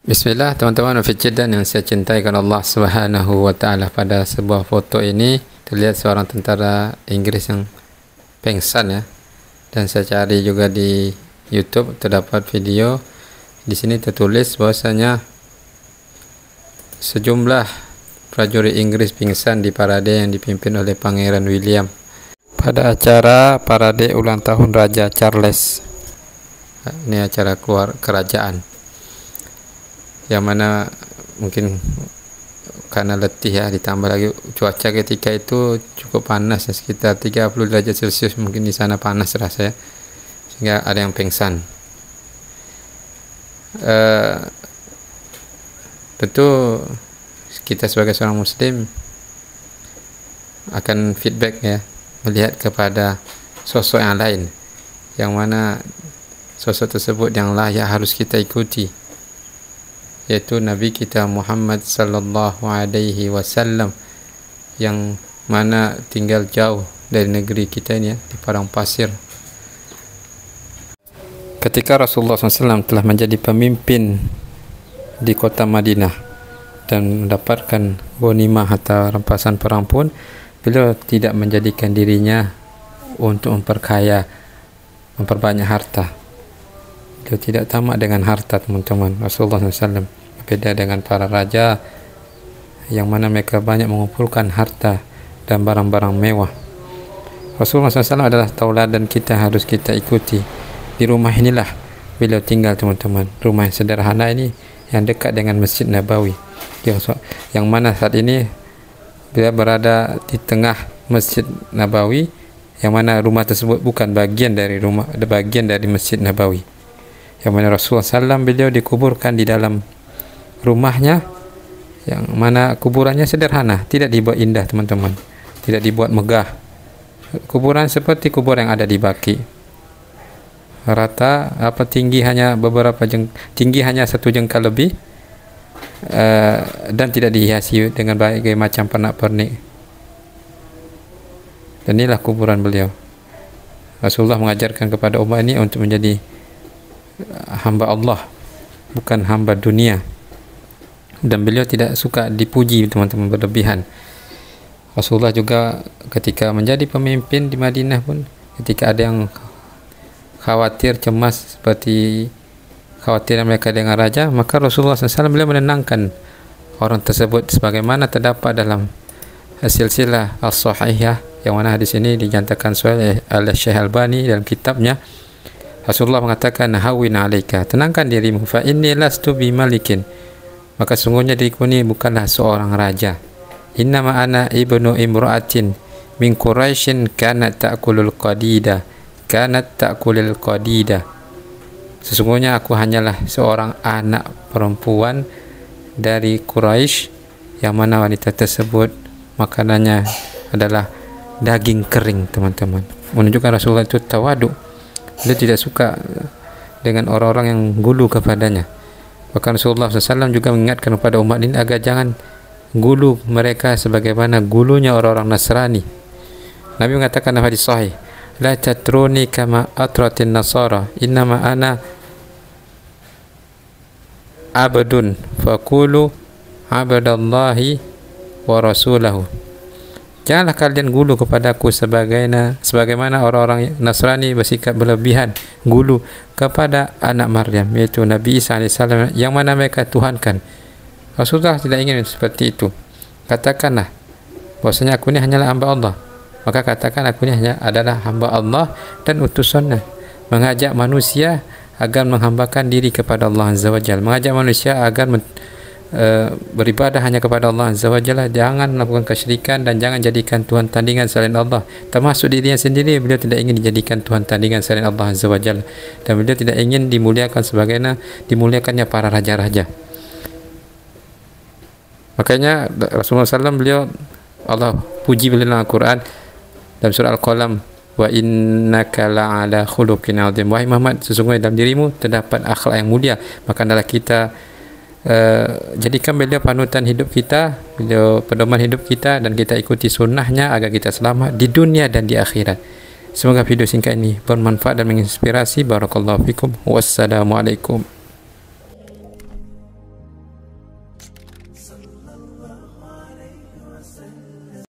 Bismillah teman-teman dan yang saya cintai karena Allah Subhanahu wa taala. Pada sebuah foto ini terlihat seorang tentara Inggris yang pingsan ya. Dan saya cari juga di YouTube terdapat video. Di sini tertulis bahwasanya sejumlah prajurit Inggris pingsan di parade yang dipimpin oleh Pangeran William pada acara parade ulang tahun Raja Charles. Ini acara keluar kerajaan, yang mana mungkin karena letih ya, ditambah lagi cuaca ketika itu cukup panas ya, sekitar 30 derajat Celcius, mungkin di sana panas rasanya, sehingga ada yang pingsan. Tentu kita sebagai seorang muslim akan feedback ya, melihat kepada sosok yang lain, yang mana sosok tersebut yang layak harus kita ikuti, yaitu Nabi kita Muhammad sallallahu alaihi wasallam, yang mana tinggal jauh dari negeri kita ini ya, di padang pasir. Ketika Rasulullah SAW telah menjadi pemimpin di kota Madinah dan mendapatkan ghanimah atau rampasan perang pun, beliau tidak menjadikan dirinya untuk memperkaya, memperbanyak harta. Beliau tidak tamak dengan harta, teman-teman. Rasulullah SAW berbeda dengan para raja yang mana mereka banyak mengumpulkan harta dan barang-barang mewah. Rasulullah SAW adalah tauladan kita, harus kita ikuti. Di rumah inilah beliau tinggal, teman-teman. Rumah yang sederhana ini yang dekat dengan Masjid Nabawi, yang mana saat ini beliau berada di tengah Masjid Nabawi, yang mana rumah tersebut bukan bagian dari Masjid Nabawi, yang mana Rasulullah SAW beliau dikuburkan di dalam rumahnya, yang mana kuburannya sederhana, tidak dibuat indah, teman-teman, tidak dibuat megah. Kuburan seperti kubur yang ada di Baqi, rata, tinggi hanya tinggi hanya 1 jengkal lebih, dan tidak dihiasi dengan berbagai macam pernak-pernik. Dan inilah kuburan beliau. Rasulullah mengajarkan kepada umat ini untuk menjadi hamba Allah, bukan hamba dunia. Dan beliau tidak suka dipuji, teman-teman, berlebihan. Rasulullah juga ketika menjadi pemimpin di Madinah pun, ketika ada yang khawatir, cemas, seperti khawatir mereka dengan raja, maka Rasulullah SAW beliau menenangkan orang tersebut, sebagaimana terdapat dalam silsilah as-sahihah, yang mana hadis ini dinyatakan sahih oleh Syekh Albani dalam kitabnya. Rasulullah mengatakan, hawin alaika, tenangkan dirimu, fa inni lastu bimalikin, maka sungguhnya diriku ini bukanlah seorang raja. Innama ana ibnu imra'atin min Quraisyin kanat ta'kulul qadida, sesungguhnya aku hanyalah seorang anak perempuan dari Quraisy, yang mana wanita tersebut makanannya adalah daging kering, teman-teman. Menunjukkan Rasulullah itu tawadu, dia tidak suka dengan orang-orang yang gulu kepadanya. Bahkan Rasulullah SAW juga mengingatkan kepada umat ini agar jangan gulu mereka sebagaimana gulunya orang-orang Nasrani. Nabi mengatakan dalam hadis sahih, la tatruni kama atratin nasara, innama ana abdun faqulu abdallahi wa rasulahu. Janganlah kalian gulu kepadaku sebagaimana orang-orang Nasrani bersikap berlebihan gulu kepada anak Maryam, yaitu Nabi Isa AS, yang mana mereka tuhankan. Rasulullah tidak ingin seperti itu. Katakanlah bahwasanya aku ini hanyalah hamba Allah, maka katakan aku ini hanya adalah hamba Allah dan utusannya, mengajak manusia agar menghambakan diri kepada Allah Azza wa Jalla, mengajak manusia agar beribadah hanya kepada Allah Azza wa Jalla, jangan melakukan kesyirikan dan jangan jadikan Tuhan tandingan selain Allah. Termasuk dirinya sendiri, beliau tidak ingin dijadikan Tuhan tandingan selain Allah Azza wa Jalla, dan beliau tidak ingin dimuliakan sebagaimana dimuliakannya para raja-raja. Makanya Rasulullah SAW beliau, Allah puji beliau dalam Al-Quran dalam surah Al-Qalam, wa innaka la'ala khuluqin 'adzim, wahai Muhammad, sesungguhnya dalam dirimu terdapat akhlak yang mulia. Maka adalah kita jadikan beliau panutan hidup kita, beliau pedoman hidup kita, dan kita ikuti sunnahnya agar kita selamat di dunia dan di akhirat. Semoga video singkat ini bermanfaat dan menginspirasi. Barakallahu fikum. Wassalamualaikum. sallallahu alaihi